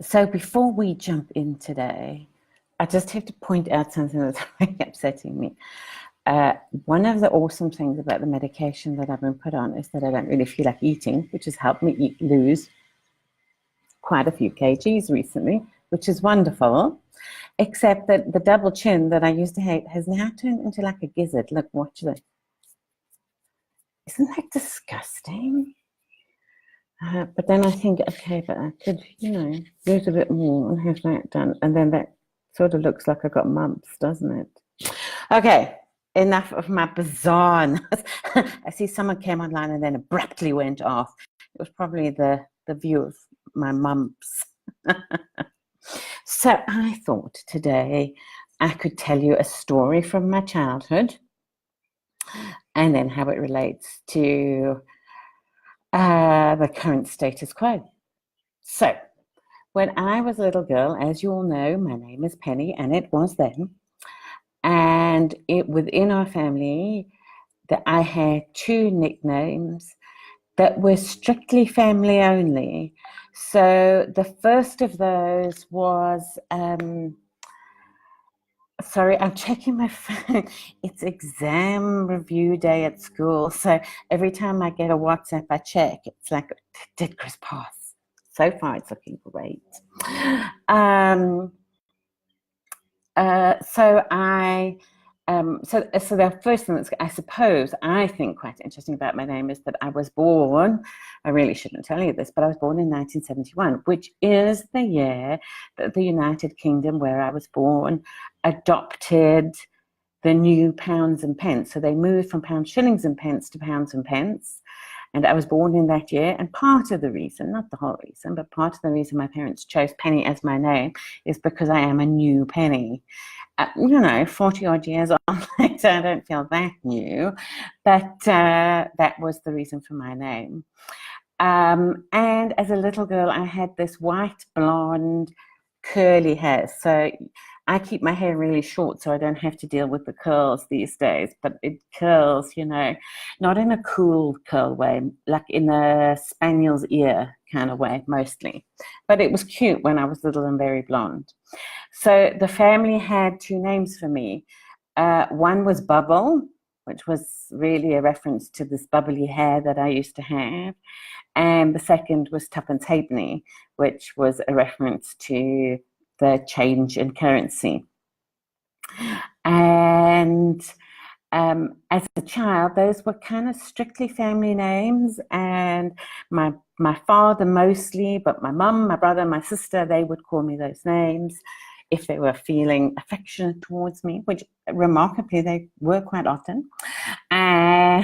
So before we jump in today, I just have to point out something that's really upsetting me. One of the awesome things about the medication that I've been put on is that I don't really feel like eating, which has helped me lose quite a few kgs recently, which is wonderful. Except that the double chin that I used to hate has now turned into like a gizzard. Look, watch this. Isn't that disgusting? But then I think, okay, but I could, lose a bit more and have that done. And then that sort of looks like I got mumps, doesn't it? Okay, enough of my bizarreness. I see someone came online and then abruptly went off. It was probably the view of my mumps. So I thought today I could tell you a story from my childhood and then how it relates to the current status quo. So, when I was a little girl, as you all know, my name is Penny, and it was then. And within our family, that I had two nicknames that were strictly family only. So the first of those was, sorry, I'm checking my phone. It's exam review day at school. So every time I get a WhatsApp, I check. It's like, did Chris pass? So far, it's looking great. So the first thing that's, I suppose, I think quite interesting about my name is that I was born, I really shouldn't tell you this, but I was born in 1971, which is the year that the United Kingdom, where I was born, adopted the new pounds and pence. So they moved from pounds, shillings and pence to pounds and pence. And I was born in that year. And part of the reason, not the whole reason, but part of the reason my parents chose Penny as my name is because I am a new Penny. 40 odd years on later, I don't feel that new, but that was the reason for my name. And as a little girl, I had this white, blonde, curly hair. So I keep my hair really short so I don't have to deal with the curls these days, but it curls, not in a cool curl way, like in a spaniel's ear kind of way, mostly. But it was cute when I was little and very blonde. So the family had two names for me. One was Bubble, which was really a reference to this bubbly hair that I used to have. And the second was Tuppence Halfpenny, which was a reference to the change in currency. And as a child, those were kind of strictly family names. And my father mostly, but my mum, my brother, my sister, they would call me those names if they were feeling affectionate towards me, which remarkably they were quite often. And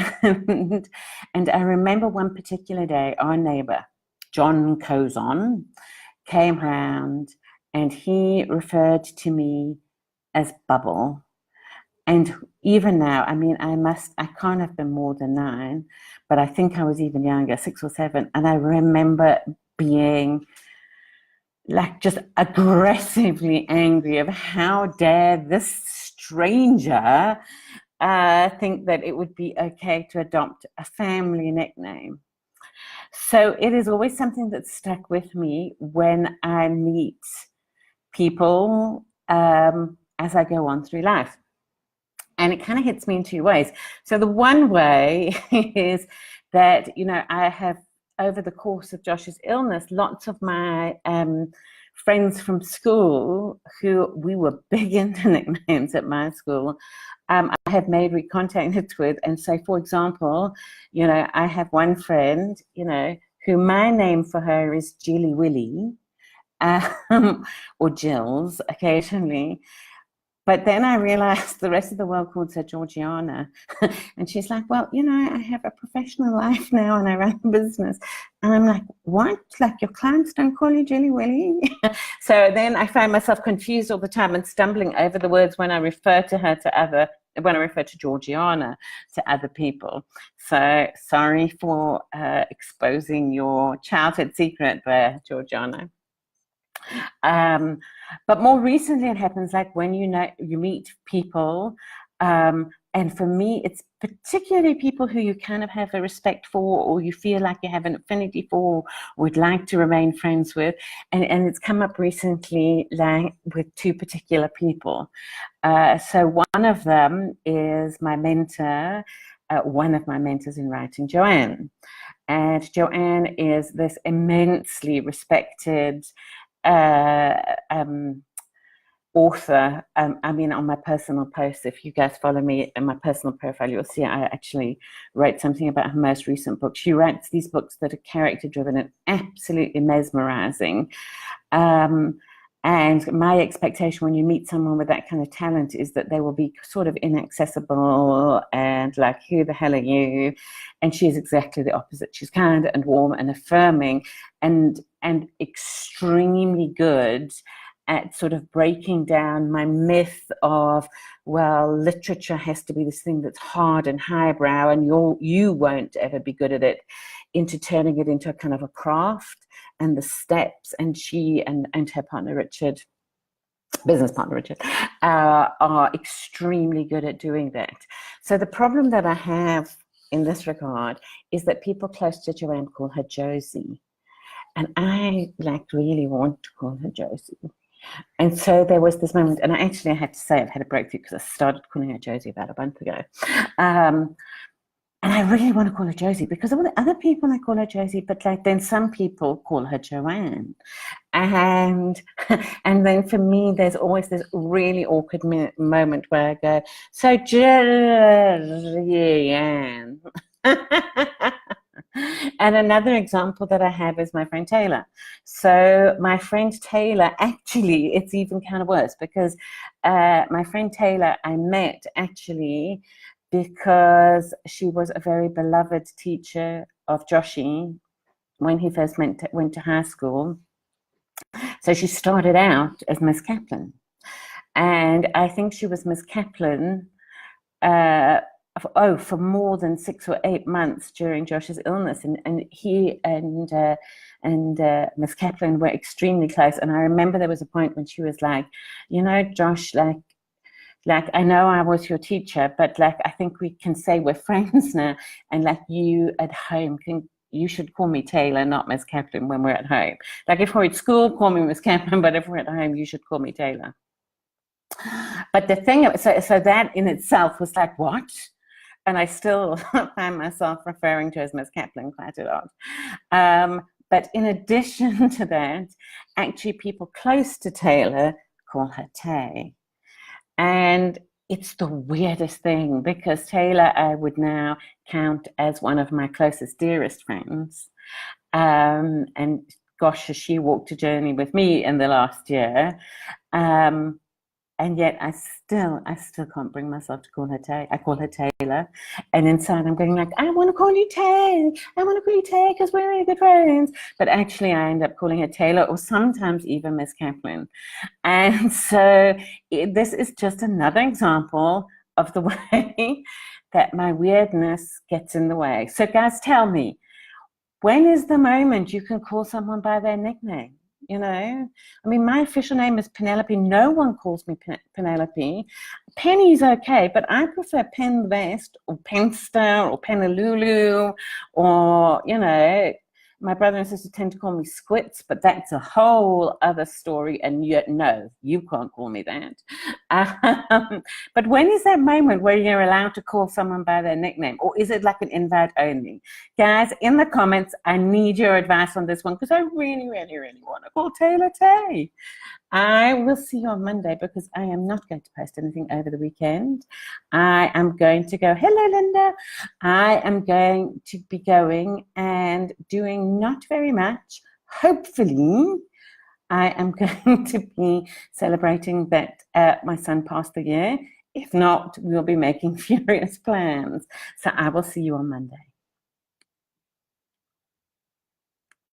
I remember one particular day, our neighbor, John Cozon, came round and he referred to me as Bubble. And even now, I mean, I can't have been more than 9, but I think I was even younger, 6 or 7. And I remember being like just aggressively angry of how dare this stranger think that it would be okay to adopt a family nickname. So it is always something that's stuck with me when I meet people as I go on through life. And it kind of hits me in two ways. So the one way is that, I have, over the course of Josh's illness, lots of my friends from school who we were big into nicknames at my school, I have made recontact with. And so, for example, I have one friend, who my name for her is Jilly Willy, or Jills occasionally. But then I realized the rest of the world called her Georgiana. And she's like, well, I have a professional life now and I run a business. And I'm like, what? Like your clients don't call you Jilly Willy? So then I find myself confused all the time and stumbling over the words when I refer to her when I refer to Georgiana to other people. So sorry for exposing your childhood secret there, Georgiana. But more recently, it happens like when you meet people And for me, it's particularly people who you kind of have a respect for, or you feel like you have an affinity for, or would like to remain friends with. And it's come up recently, like with two particular people. So one of them is my mentor, one of my mentors in writing, Joanne. And Joanne is this immensely respected author. I mean, on my personal posts, if you guys follow me in my personal profile, you'll see I actually wrote something about her most recent book. She writes these books that are character driven and absolutely mesmerizing. And my expectation when you meet someone with that kind of talent is that they will be sort of inaccessible and like, who the hell are you? And she's exactly the opposite. She's kind and warm and affirming and extremely good at sort of breaking down my myth of, well, literature has to be this thing that's hard and highbrow and you won't ever be good at it, into turning it into a kind of a craft and the steps. And she and her partner Richard, business partner Richard, are extremely good at doing that. So the problem that I have in this regard is that people close to Joanne call her Josie. And I like really want to call her Josie. And so there was this moment, and I actually had to say I've had a breakthrough because I started calling her Josie about a month ago. And I really want to call her Josie because of all the other people I call her Josie, but like then some people call her Joanne. And then for me, there's always this really awkward moment where I go, so Joanne. And another example that I have is my friend Taylor. So my friend Taylor, actually, it's even kind of worse because my friend Taylor I met actually because she was a very beloved teacher of Joshi when he first went to high school. So she started out as Miss Kaplan. And I think she was Miss Kaplan for more than 6 or 8 months during Josh's illness, and he and Miss Kaplan were extremely close. And I remember there was a point when she was like, you know, Josh, like I know I was your teacher, but like I think we can say we're friends now, and like you at home you should call me Taylor, not Miss Kaplan when we're at home. Like if we're at school, call me Miss Kaplan, but if we're at home, you should call me Taylor. But the thing, so that in itself was like, what? And I still find myself referring to her as Miss Kaplan quite a lot. But in addition to that, actually people close to Taylor call her Tay. And it's the weirdest thing because Taylor I would now count as one of my closest, dearest friends. And gosh, has she walked a journey with me in the last year. And yet I still can't bring myself to call her Tay. I call her Taylor. And inside I'm going like, I want to call you Tay. I want to call you Tay because we're really good friends. But actually I end up calling her Taylor or sometimes even Miss Kaplan. And so this is just another example of the way that my weirdness gets in the way. So guys, tell me, when is the moment you can call someone by their nickname? You know, I mean, my official name is Penelope. No one calls me Penelope. Penny's okay, but I prefer Pen the best, or Penster, or Penalulu, or, you know, my brother and sister tend to call me Squits, but that's a whole other story. And yet, no, you can't call me that. But when is that moment where you're allowed to call someone by their nickname? Or is it like an invite only? Guys, in the comments, I need your advice on this one because I really, really, really want to call Taylor Tay. I will see you on Monday because I am not going to post anything over the weekend. I am going to go, hello, Linda. I am going to be going and doing not very much. Hopefully, I am going to be celebrating that my son passed the year. If not, we'll be making furious plans. So I will see you on Monday.